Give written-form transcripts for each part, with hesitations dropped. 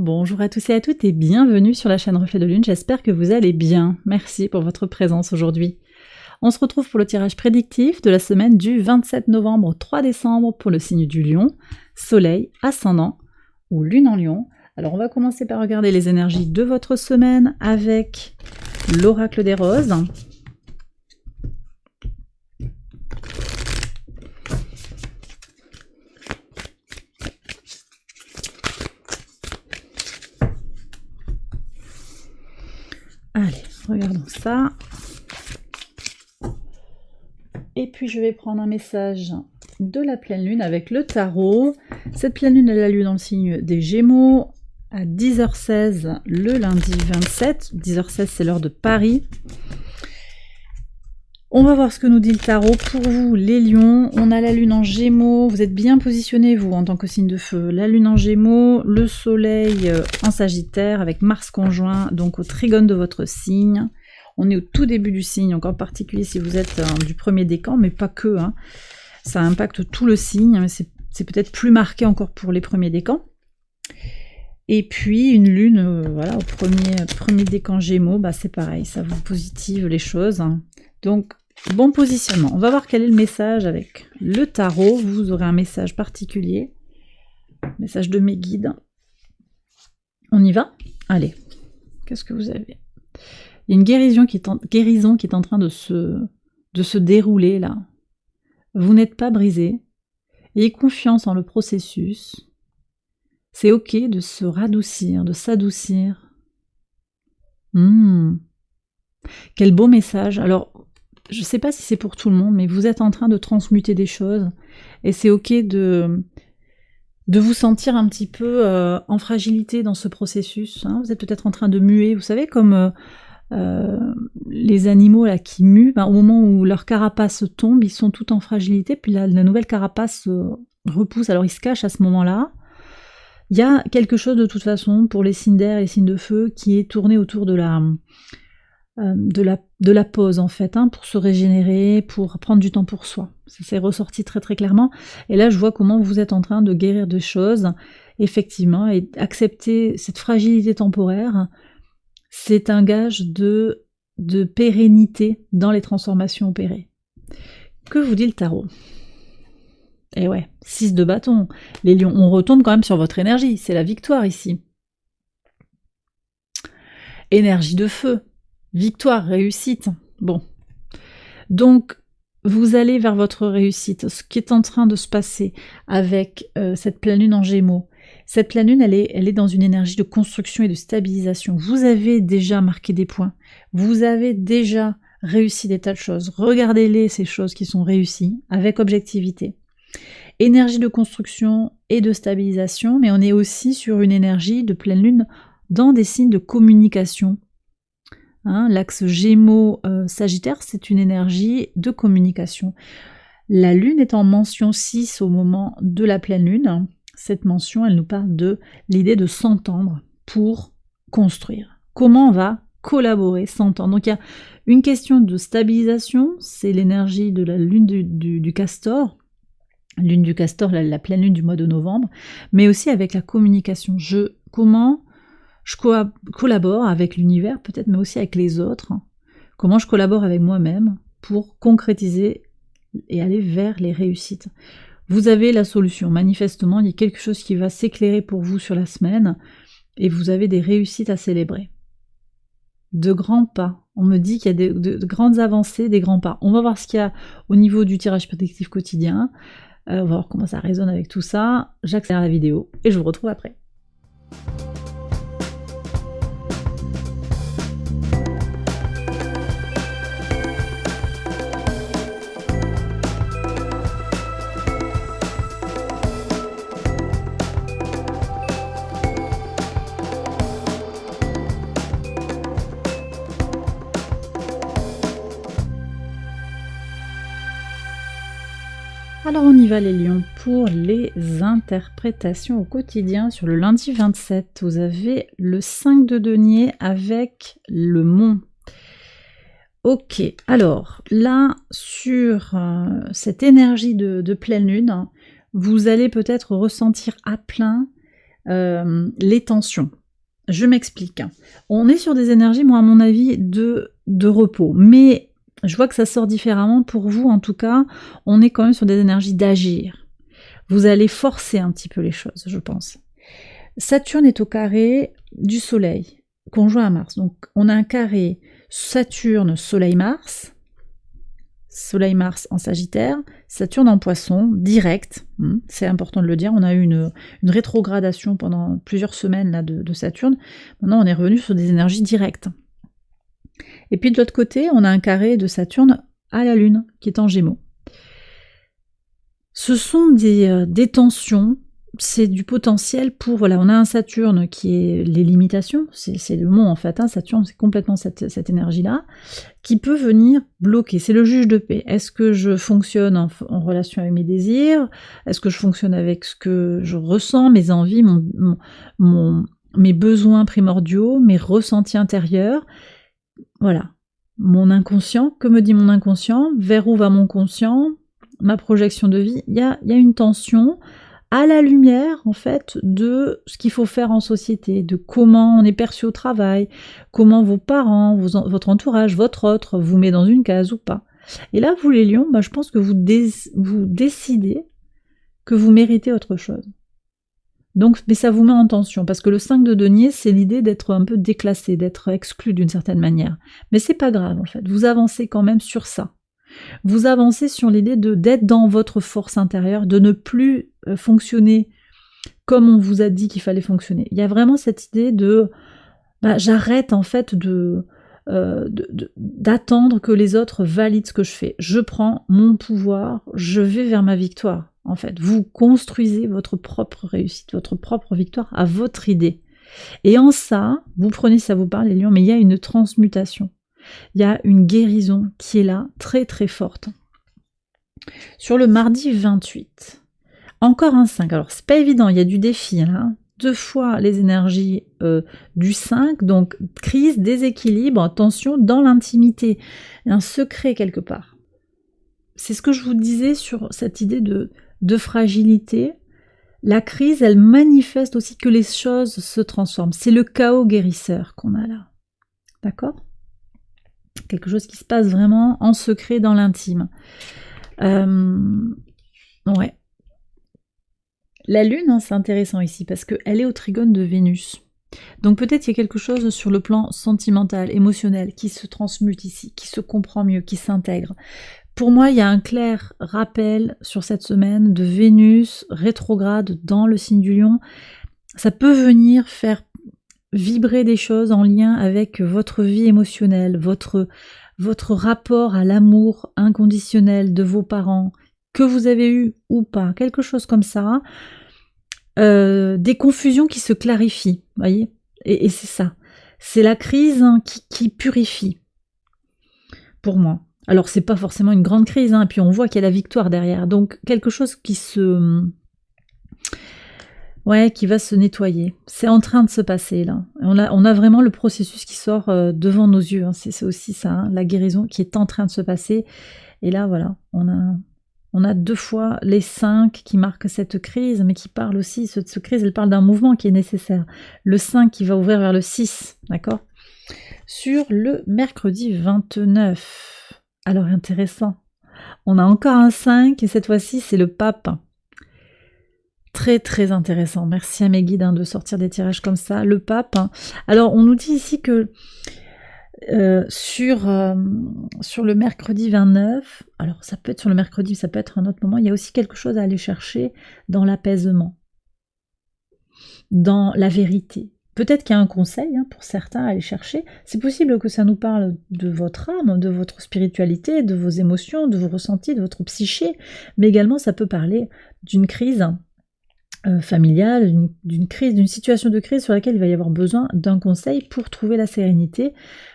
Bonjour à tous et à toutes et bienvenue sur la chaîne Reflet de Lune, j'espère que vous allez bien. Merci pour votre présence aujourd'hui. On se retrouve pour le tirage prédictif de la semaine du 27 novembre au 3 décembre pour le signe du Lion, Soleil, Ascendant ou Lune en Lion. Alors on va commencer par regarder les énergies de votre semaine avec l'oracle des roses. Allez, regardons ça. Et puis je vais prendre un message de la pleine lune avec le tarot. Cette pleine lune, elle a lieu dans le signe des Gémeaux à 10h16 le lundi 27. 10h16, c'est l'heure de Paris. On va voir ce que nous dit le tarot pour vous, les lions. On a la lune en Gémeaux. Vous êtes bien positionnés, vous, en tant que signe de feu. La lune en Gémeaux, le soleil en Sagittaire avec Mars conjoint, donc au trigone de votre signe. On est au tout début du signe, encore particulier si vous êtes du premier décan, mais pas que. Ça impacte tout le signe, mais c'est peut-être plus marqué encore pour les premiers décans. Et puis une lune, voilà, au premier décan Gémeaux, bah c'est pareil, ça vous positive les choses. Donc, bon positionnement. On va voir quel est le message avec le tarot. Vous aurez un message particulier, message de mes guides. On y va? Allez, qu'est-ce que vous avez? Il y a une guérison qui est en train de se dérouler là. Vous n'êtes pas brisé. Ayez confiance en le processus. C'est ok de se radoucir, de s'adoucir. Quel beau message. Alors, je ne sais pas si c'est pour tout le monde, mais vous êtes en train de transmuter des choses. Et c'est ok de vous sentir un petit peu en fragilité dans ce processus. Vous êtes peut-être en train de muer. Vous savez, comme les animaux là qui muent, au moment où leur carapace tombe, ils sont tout en fragilité, puis la nouvelle carapace repousse, alors ils se cachent à ce moment-là. Il y a quelque chose de toute façon pour les signes d'air et les signes de feu qui est tourné autour de la pause en fait, pour se régénérer, pour prendre du temps pour soi. Ça s'est ressorti très très clairement. Et là je vois comment vous êtes en train de guérir des choses, effectivement, et accepter cette fragilité temporaire. C'est un gage de pérennité dans les transformations opérées. Que vous dit le tarot? Eh ouais, 6 de bâton. Les lions, on retombe quand même sur votre énergie. C'est la victoire ici. Énergie de feu. Victoire, réussite. Bon. Donc, vous allez vers votre réussite. Ce qui est en train de se passer avec cette pleine lune en Gémeaux. Cette pleine lune, elle est dans une énergie de construction et de stabilisation. Vous avez déjà marqué des points. Vous avez déjà réussi des tas de choses. Regardez-les, ces choses qui sont réussies, avec objectivité. Énergie de construction et de stabilisation, mais on est aussi sur une énergie de pleine lune dans des signes de communication. L'axe Gémeaux-Sagittaire, c'est une énergie de communication. La lune est en mention 6 au moment de la pleine lune. Cette mention, elle nous parle de l'idée de s'entendre pour construire. Comment on va collaborer, s'entendre? Donc il y a une question de stabilisation, c'est l'énergie de la lune du castor, lune du castor, la pleine lune du mois de novembre, mais aussi avec la communication. Comment je collabore avec l'univers, peut-être, mais aussi avec les autres. Comment je collabore avec moi-même pour concrétiser et aller vers les réussites. Vous avez la solution, manifestement, il y a quelque chose qui va s'éclairer pour vous sur la semaine, et vous avez des réussites à célébrer. De grands pas. On me dit qu'il y a de grandes avancées, des grands pas. On va voir ce qu'il y a au niveau du tirage prédictif quotidien. On va voir comment ça résonne avec tout ça. J'accélère la vidéo, et je vous retrouve après. Alors on y va les lions pour les interprétations au quotidien sur le lundi 27. Vous avez le 5 de denier avec le mont. Ok, alors là sur cette énergie de pleine lune, vous allez peut-être ressentir à plein les tensions. Je m'explique. On est sur des énergies, moi à mon avis, de repos. Mais je vois que ça sort différemment. Pour vous, en tout cas, on est quand même sur des énergies d'agir. Vous allez forcer un petit peu les choses, je pense. Saturne est au carré du Soleil, conjoint à Mars. Donc on a un carré Saturne, Soleil-Mars. Soleil-Mars en Sagittaire, Saturne en Poisson, direct, c'est important de le dire, on a eu une rétrogradation pendant plusieurs semaines là, de Saturne, maintenant on est revenu sur des énergies directes. Et puis de l'autre côté, on a un carré de Saturne à la Lune, qui est en Gémeaux. Ce sont des tensions, c'est du potentiel pour, voilà, on a un Saturne qui est les limitations, c'est le mot en fait, hein, Saturne c'est complètement cette énergie-là, qui peut venir bloquer, c'est le juge de paix. Est-ce que je fonctionne en relation avec mes désirs? Est-ce que je fonctionne avec ce que je ressens, mes envies, mes besoins primordiaux, mes ressentis intérieurs? Voilà, mon inconscient, que me dit mon inconscient? Vers où va mon conscient? Ma projection de vie, il y a une tension à la lumière, en fait, de ce qu'il faut faire en société, de comment on est perçu au travail, comment vos parents, votre entourage, votre autre vous met dans une case ou pas. Et là, vous les lions, bah, je pense que vous décidez que vous méritez autre chose. Donc, mais ça vous met en tension, parce que le 5 de denier, c'est l'idée d'être un peu déclassé, d'être exclu d'une certaine manière. Mais c'est pas grave, en fait, vous avancez quand même sur ça. Vous avancez sur l'idée d'être dans votre force intérieure, de ne plus fonctionner comme on vous a dit qu'il fallait fonctionner. Il y a vraiment cette idée de j'arrête en fait d'attendre que les autres valident ce que je fais. Je prends mon pouvoir, je vais vers ma victoire. En fait, vous construisez votre propre réussite, votre propre victoire à votre idée. Et en ça, vous prenez, ça vous parle les lions, mais il y a une transmutation. Il y a une guérison qui est là, très très forte. Sur le mardi 28, encore un 5. Alors c'est pas évident, il y a du défi là. 2 fois les énergies du 5, donc crise, déséquilibre, tension dans l'intimité, un secret quelque part. C'est ce que je vous disais sur cette idée de fragilité. La crise, elle manifeste aussi que les choses se transforment. C'est le chaos guérisseur qu'on a là. D'accord ? Quelque chose qui se passe vraiment en secret dans l'intime. Ouais. La Lune, hein, c'est intéressant ici, parce qu'elle est au trigone de Vénus. Donc peut-être il y a quelque chose sur le plan sentimental, émotionnel, qui se transmute ici, qui se comprend mieux, qui s'intègre. Pour moi, il y a un clair rappel sur cette semaine de Vénus rétrograde dans le signe du Lion. Ça peut venir faire vibrer des choses en lien avec votre vie émotionnelle, votre rapport à l'amour inconditionnel de vos parents, que vous avez eu ou pas, quelque chose comme ça, des confusions qui se clarifient, voyez, et c'est ça, c'est la crise qui purifie, pour moi. Alors c'est pas forcément une grande crise, et puis on voit qu'il y a la victoire derrière, donc quelque chose qui va se nettoyer. C'est en train de se passer là. On a vraiment le processus qui sort devant nos yeux. C'est aussi ça, la guérison qui est en train de se passer. Et là, voilà, on a 2 fois les 5 qui marquent cette crise, mais qui parlent aussi, cette crise, elle parle d'un mouvement qui est nécessaire. Le 5 qui va ouvrir vers le 6, d'accord ? Sur le mercredi 29. Alors, intéressant. On a encore un 5, et cette fois-ci, c'est le pape. Très très intéressant, merci à mes guides de sortir des tirages comme ça. Le pape, alors on nous dit ici que sur le mercredi 29, alors ça peut être sur le mercredi, ça peut être un autre moment, il y a aussi quelque chose à aller chercher dans l'apaisement, dans la vérité. Peut-être qu'il y a un conseil pour certains à aller chercher. C'est possible que ça nous parle de votre âme, de votre spiritualité, de vos émotions, de vos ressentis, de votre psyché, mais également ça peut parler d'une crise familiale, d'une crise, d'une situation de crise sur laquelle il va y avoir besoin d'un conseil pour trouver la sérénité,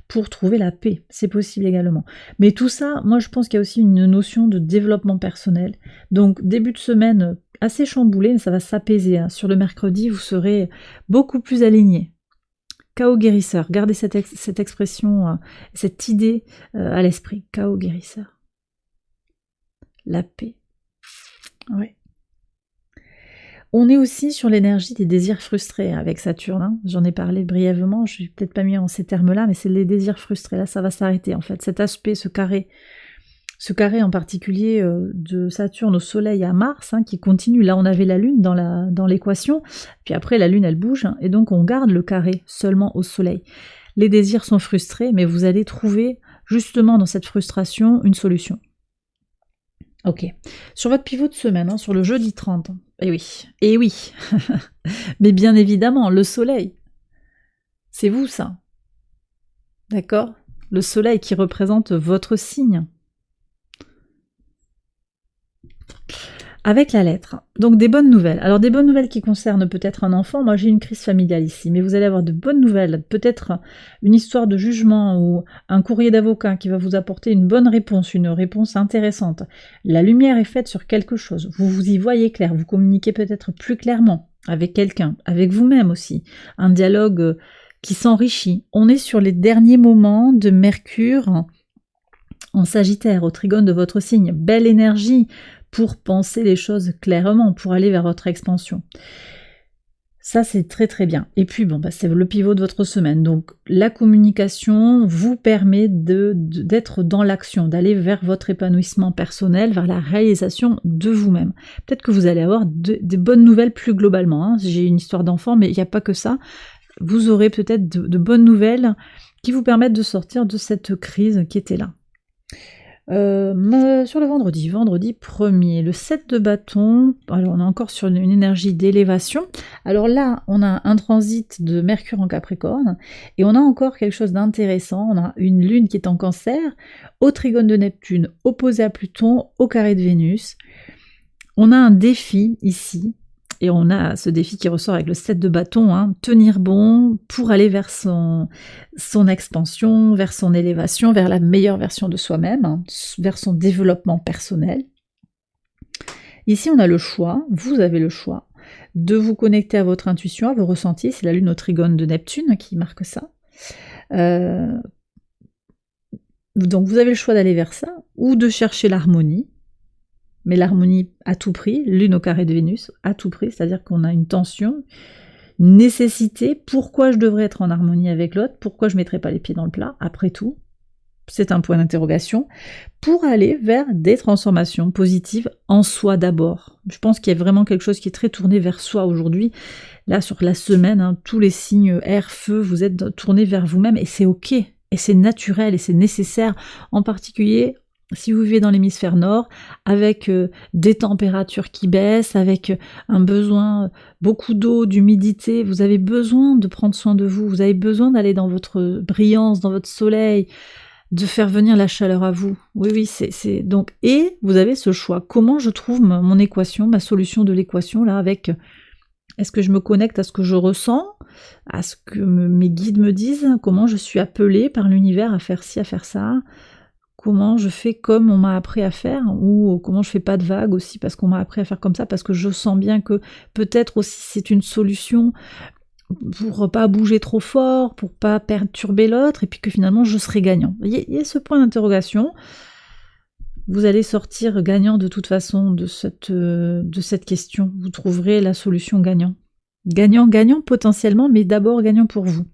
pour trouver la paix. C'est possible également. Mais tout ça, moi je pense qu'il y a aussi une notion de développement personnel. Donc début de semaine assez chamboulé, mais ça va s'apaiser. Sur le mercredi, vous serez beaucoup plus aligné. Chaos guérisseur. Gardez cette expression, cette idée à l'esprit. Chaos guérisseur. La paix. Ouais. On est aussi sur l'énergie des désirs frustrés avec Saturne, hein. J'en ai parlé brièvement, je n'ai peut-être pas mis en ces termes-là, mais c'est les désirs frustrés. Là, ça va s'arrêter en fait. Cet aspect, ce carré en particulier de Saturne au Soleil à Mars, hein, qui continue. Là, on avait la Lune dans l'équation, puis après la Lune, elle bouge, hein, et donc on garde le carré seulement au Soleil. Les désirs sont frustrés, mais vous allez trouver justement dans cette frustration une solution. Ok. Sur votre pivot de semaine, hein, sur le jeudi 30, et oui, mais bien évidemment, le Soleil, c'est vous ça, d'accord? Le Soleil qui représente votre signe. Avec la lettre. Donc des bonnes nouvelles. Alors des bonnes nouvelles qui concernent peut-être un enfant. Moi j'ai une crise familiale ici, mais vous allez avoir de bonnes nouvelles. Peut-être une histoire de jugement ou un courrier d'avocat qui va vous apporter une bonne réponse, une réponse intéressante. La lumière est faite sur quelque chose. Vous y voyez clair. Vous communiquez peut-être plus clairement avec quelqu'un, avec vous-même aussi. Un dialogue qui s'enrichit. On est sur les derniers moments de Mercure en Sagittaire, au trigone de votre signe. Belle énergie pour penser les choses clairement, pour aller vers votre expansion. Ça, c'est très très bien. Et puis, bon, c'est le pivot de votre semaine. Donc, la communication vous permet d'être dans l'action, d'aller vers votre épanouissement personnel, vers la réalisation de vous-même. Peut-être que vous allez avoir des bonnes nouvelles plus globalement, hein. J'ai une histoire d'enfant, mais il n'y a pas que ça. Vous aurez peut-être de bonnes nouvelles qui vous permettent de sortir de cette crise qui était là. Sur le vendredi 1er, le 7 de bâton, alors on est encore sur une énergie d'élévation. Alors là, on a un transit de Mercure en Capricorne, et on a encore quelque chose d'intéressant. On a une lune qui est en Cancer, au trigone de Neptune, opposé à Pluton, au carré de Vénus. On a un défi ici, et on a ce défi qui ressort avec le 7 de bâton, hein, tenir bon pour aller vers son expansion, vers son élévation, vers la meilleure version de soi-même, hein, vers son développement personnel. Ici, on a le choix, vous avez le choix, de vous connecter à votre intuition, à vos ressentis. C'est la lune au trigone de Neptune qui marque ça. Donc vous avez le choix d'aller vers ça, ou de chercher l'harmonie. Mais l'harmonie à tout prix, lune au carré de Vénus, à tout prix, c'est-à-dire qu'on a une tension, une nécessité, pourquoi je devrais être en harmonie avec l'autre, pourquoi je ne mettrais pas les pieds dans le plat, après tout, c'est un point d'interrogation, pour aller vers des transformations positives en soi d'abord. Je pense qu'il y a vraiment quelque chose qui est très tourné vers soi aujourd'hui. Là, sur la semaine, hein, tous les signes air, feu, vous êtes tournés vers vous-même, et c'est ok, et c'est naturel, et c'est nécessaire, en particulier si vous vivez dans l'hémisphère nord, avec des températures qui baissent, avec un besoin, beaucoup d'eau, d'humidité, vous avez besoin de prendre soin de vous, vous avez besoin d'aller dans votre brillance, dans votre soleil, de faire venir la chaleur à vous. Oui, c'est donc, et vous avez ce choix. Comment je trouve mon équation, ma solution de l'équation, là, avec, est-ce que je me connecte à ce que je ressens, à ce que mes guides me disent, comment je suis appelée par l'univers à faire ci, à faire ça, comment je fais comme on m'a appris à faire, ou comment je fais pas de vagues aussi parce qu'on m'a appris à faire comme ça, parce que je sens bien que peut-être aussi c'est une solution pour pas bouger trop fort, pour pas perturber l'autre, et puis que finalement je serai gagnant. Il y a ce point d'interrogation. Vous allez sortir gagnant de toute façon de cette question. Vous trouverez la solution gagnant. Gagnant potentiellement, mais d'abord gagnant pour vous.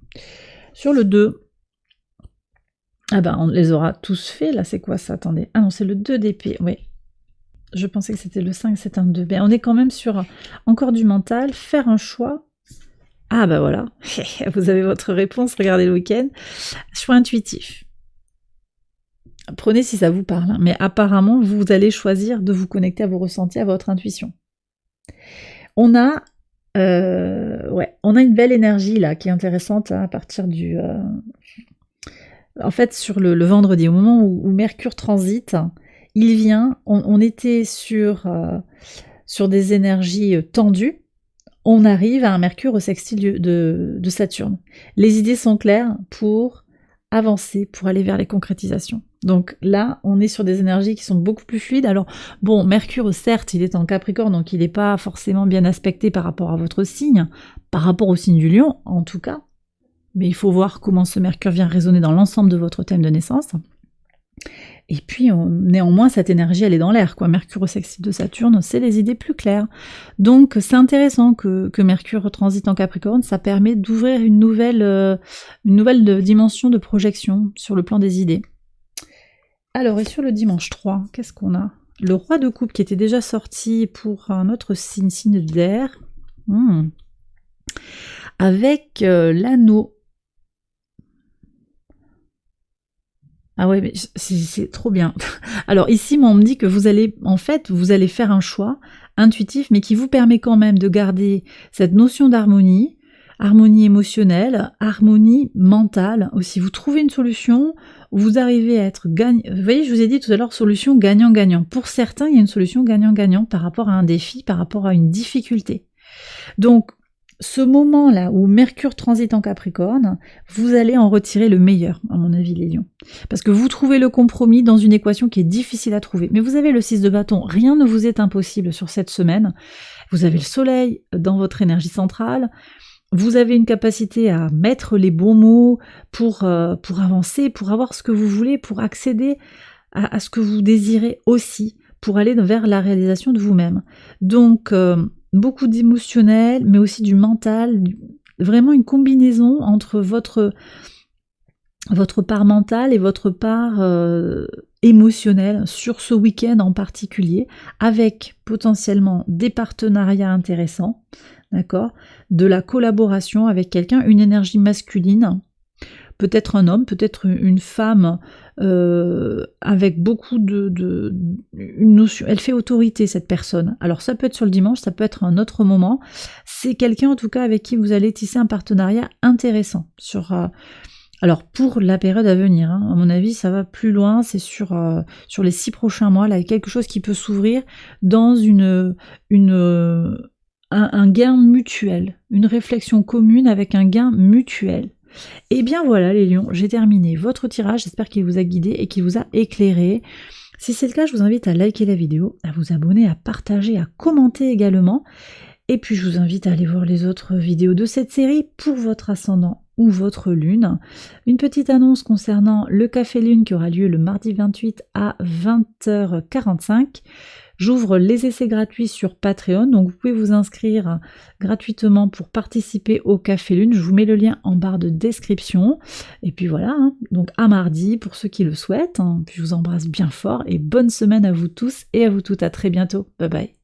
Sur le 2, ah ben, on les aura tous fait, là, c'est quoi ça? Attendez. Ah non, c'est le 2 d'épée, oui. Je pensais que c'était le 5, c'est un 2. Ben, on est quand même sur encore du mental, faire un choix. Ah ben voilà, vous avez votre réponse, regardez le week-end. Choix intuitif. Prenez si ça vous parle, hein, mais apparemment, vous allez choisir de vous connecter à vos ressentis, à votre intuition. On a une belle énergie, là, qui est intéressante, hein, à partir du... En fait, sur le vendredi, au moment où Mercure transite, il vient, on était sur des énergies tendues, on arrive à un Mercure au sextile de Saturne. Les idées sont claires pour avancer, pour aller vers les concrétisations. Donc là, on est sur des énergies qui sont beaucoup plus fluides. Alors bon, Mercure, certes, il est en Capricorne, donc il n'est pas forcément bien aspecté par rapport à votre signe, par rapport au signe du Lion, en tout cas. Mais il faut voir comment ce Mercure vient résonner dans l'ensemble de votre thème de naissance. Et puis, néanmoins, cette énergie, elle est dans l'air, quoi. Mercure au sextile de Saturne, c'est les idées plus claires. Donc, c'est intéressant que Mercure transite en Capricorne, ça permet d'ouvrir une nouvelle dimension de projection sur le plan des idées. Alors, et sur le dimanche 3, qu'est-ce qu'on a? Le roi de coupe qui était déjà sorti pour un autre signe d'air, avec l'anneau. Ah ouais, mais c'est trop bien. Alors ici, moi, on me dit que vous allez faire un choix intuitif, mais qui vous permet quand même de garder cette notion d'harmonie, harmonie émotionnelle, harmonie mentale. Aussi, vous trouvez une solution, vous arrivez à être gagnant. Vous voyez, je vous ai dit tout à l'heure, solution gagnant-gagnant. Pour certains, il y a une solution gagnant-gagnant par rapport à un défi, par rapport à une difficulté. Donc, ce moment-là où Mercure transite en Capricorne, vous allez en retirer le meilleur, à mon avis, les lions. Parce que vous trouvez le compromis dans une équation qui est difficile à trouver. Mais vous avez le 6 de bâton, rien ne vous est impossible sur cette semaine. Vous avez le soleil dans votre énergie centrale, vous avez une capacité à mettre les bons mots pour avancer, pour avoir ce que vous voulez, pour accéder à ce que vous désirez aussi, pour aller vers la réalisation de vous-même. Donc, beaucoup d'émotionnel, mais aussi du mental, vraiment une combinaison entre votre part mentale et votre part émotionnelle sur ce week-end en particulier, avec potentiellement des partenariats intéressants, d'accord, de la collaboration avec quelqu'un, une énergie masculine, peut-être un homme, peut-être une femme avec beaucoup une notion. Elle fait autorité, cette personne. Alors ça peut être sur le dimanche, ça peut être un autre moment. C'est quelqu'un en tout cas avec qui vous allez tisser un partenariat intéressant alors pour la période à venir, à mon avis ça va plus loin, c'est sur les 6 prochains mois, là il y a quelque chose qui peut s'ouvrir dans un gain mutuel, une réflexion commune avec un gain mutuel. Et bien voilà les lions, j'ai terminé votre tirage, j'espère qu'il vous a guidé et qu'il vous a éclairé. Si c'est le cas, je vous invite à liker la vidéo, à vous abonner, à partager, à commenter également. Et puis je vous invite à aller voir les autres vidéos de cette série pour votre ascendant ou votre lune. Une petite annonce concernant le Café Lune qui aura lieu le mardi 28 à 20h45. J'ouvre les essais gratuits sur Patreon, donc vous pouvez vous inscrire gratuitement pour participer au Café Lune. Je vous mets le lien en barre de description. Et puis voilà, donc à mardi pour ceux qui le souhaitent. Puis je vous embrasse bien fort et bonne semaine à vous tous et à vous toutes. À très bientôt. Bye bye.